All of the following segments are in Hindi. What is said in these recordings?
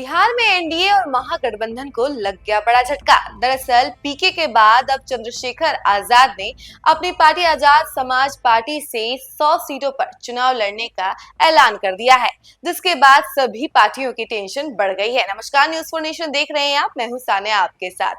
बिहार में एनडीए और महागठबंधन को लग गया बड़ा झटका। दरअसल पीके के बाद अब चंद्रशेखर आजाद ने अपनी पार्टी आजाद समाज पार्टी से 100 सीटों पर चुनाव लड़ने का ऐलान कर दिया है, जिसके बाद सभी पार्टियों की टेंशन बढ़ गई है। नमस्कार, न्यूज़ फॉर नेशन देख रहे हैं आप, मैं हूं सानिया आपके साथ।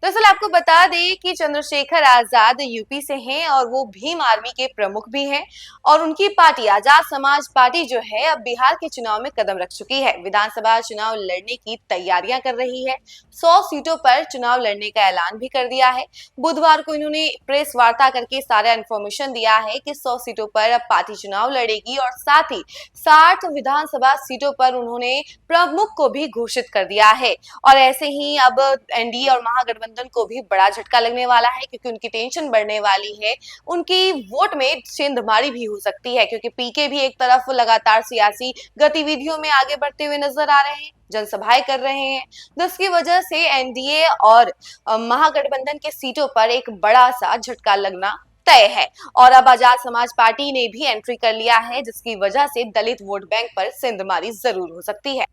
दरअसल आपको बता दें कि चंद्रशेखर आजाद यूपी से हैं और वो भीम आर्मी के प्रमुख भी हैं और उनकी पार्टी आजाद समाज पार्टी जो है अब बिहार के चुनाव में कदम रख चुकी है। विधानसभा चुनाव लड़ने की तैयारियां कर रही है। 100 सीटों पर चुनाव लड़ने का ऐलान भी कर दिया है। बुधवार को इन्होंने प्रेस वार्ता करके सारा इंफॉर्मेशन दिया है कि 100 सीटों पर अब पार्टी चुनाव लड़ेगी और साथ ही 60 विधानसभा सीटों पर उन्होंने प्रमुख को भी घोषित कर दिया है। और ऐसे ही अब एनडीए और महागठबंधन को भी बड़ा झटका लगने वाला है, क्योंकि उनकी टेंशन बढ़ने वाली है। उनकी वोट में सेंधमारी भी हो सकती है, क्योंकि पीके भी एक तरफ लगातार सियासी गतिविधियों में आगे बढ़ते हुए नजर आ रहे हैं, जनसभाएं कर रहे हैं, जिसकी वजह से एनडीए और महागठबंधन के सीटों पर एक बड़ा सा झटका लगना तय है। और अब आजाद समाज पार्टी ने भी एंट्री कर लिया है, जिसकी वजह से दलित वोट बैंक पर सेंधमारी जरूर हो सकती है।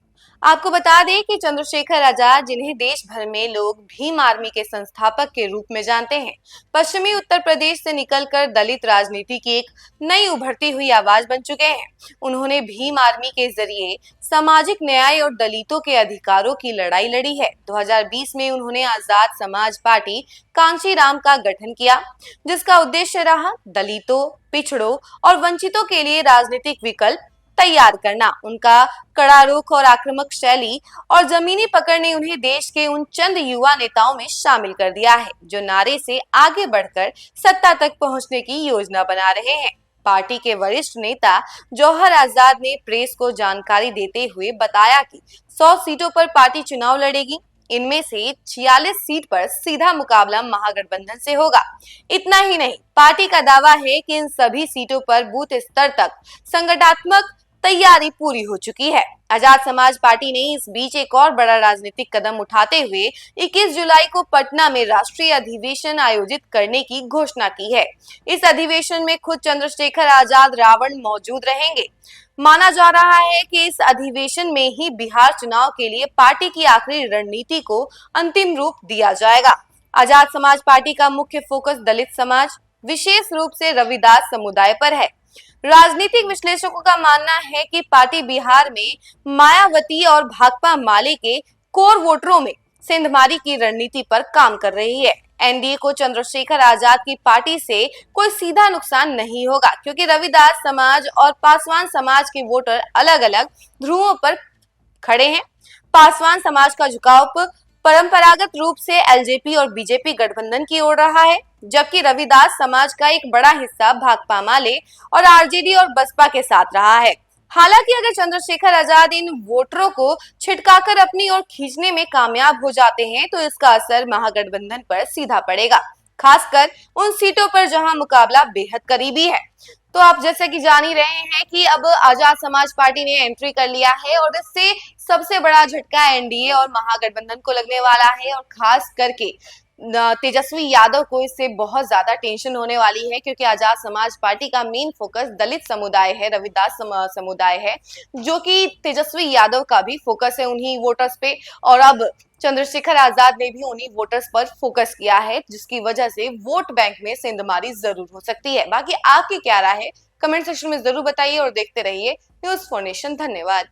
आपको बता दें कि चंद्रशेखर आजाद, जिन्हें देश भर में लोग भीम आर्मी के संस्थापक के रूप में जानते हैं, पश्चिमी उत्तर प्रदेश से निकलकर दलित राजनीति की एक नई उभरती हुई आवाज बन चुके हैं। उन्होंने भीम आर्मी के जरिए सामाजिक न्याय और दलितों के अधिकारों की लड़ाई लड़ी है। 2020 में उन्होंने आजाद समाज पार्टी कांशीराम का गठन किया, जिसका उद्देश्य रहा दलितों, पिछड़ों और वंचितों के लिए राजनीतिक विकल्प तैयार करना। उनका कड़ा रुख और आक्रामक शैली और जमीनी पकड़ ने उन्हें देश के उन चंद युवा नेताओं में शामिल कर दिया है, जो नारे से आगे बढ़कर सत्ता तक पहुंचने की योजना बना रहे हैं। पार्टी के वरिष्ठ नेता जौहर आजाद ने प्रेस को जानकारी देते हुए बताया कि 100 सीटों पर पार्टी चुनाव लड़ेगी। इनमें से 46 सीट पर सीधा मुकाबला महागठबंधन से होगा। इतना ही नहीं, पार्टी का दावा है कि इन सभी सीटों पर बूथ स्तर तक संगठनात्मक तैयारी पूरी हो चुकी है। आजाद समाज पार्टी ने इस बीच एक और बड़ा राजनीतिक कदम उठाते हुए 21 जुलाई को पटना में राष्ट्रीय अधिवेशन आयोजित करने की घोषणा की है। इस अधिवेशन में खुद चंद्रशेखर आजाद रावण मौजूद रहेंगे। माना जा रहा है कि इस अधिवेशन में ही बिहार चुनाव के लिए पार्टी की आखिरी रणनीति को अंतिम रूप दिया जाएगा। आजाद समाज पार्टी का मुख्य फोकस दलित समाज, विशेष रूप से रविदास समुदाय पर है। राजनीतिक विश्लेषकों का मानना है कि पार्टी बिहार में मायावती और भाकपा माले के कोर वोटरों में सेंधमारी की रणनीति पर काम कर रही है। एनडीए को चंद्रशेखर आजाद की पार्टी से कोई सीधा नुकसान नहीं होगा, क्योंकि रविदास समाज और पासवान समाज के वोटर अलग अलग ध्रुवों पर खड़े हैं। पासवान समाज का झुकाव परंपरागत रूप से एलजेपी और बीजेपी गठबंधन की ओर रहा है, जबकि रविदास समाज का एक बड़ा हिस्सा भाकपा माले और आरजेडी और बसपा के साथ रहा है। हालांकि अगर चंद्रशेखर आजाद इन वोटरों को छिटकाकर अपनी ओर खींचने में कामयाब हो जाते हैं, तो इसका असर महागठबंधन पर सीधा पड़ेगा, खासकर उन सीटों पर जहां मुकाबला बेहद करीबी है। तो आप जैसे कि जान ही रहे हैं कि अब आजाद समाज पार्टी ने एंट्री कर लिया है और इससे सबसे बड़ा झटका एनडीए और महागठबंधन को लगने वाला है। और खास करके तेजस्वी यादव को इससे बहुत ज्यादा टेंशन होने वाली है, क्योंकि आजाद समाज पार्टी का मेन फोकस दलित समुदाय है, रविदास समुदाय है, जो कि तेजस्वी यादव का भी फोकस है उन्हीं वोटर्स पे। और अब चंद्रशेखर आजाद ने भी उन्हीं वोटर्स पर फोकस किया है, जिसकी वजह से वोट बैंक में सेंधमारी जरूर हो सकती है। बाकी आपकी क्या राय है, कमेंट सेक्शन में जरूर बताइए और देखते रहिए न्यूज़ फॉर नेशन। धन्यवाद।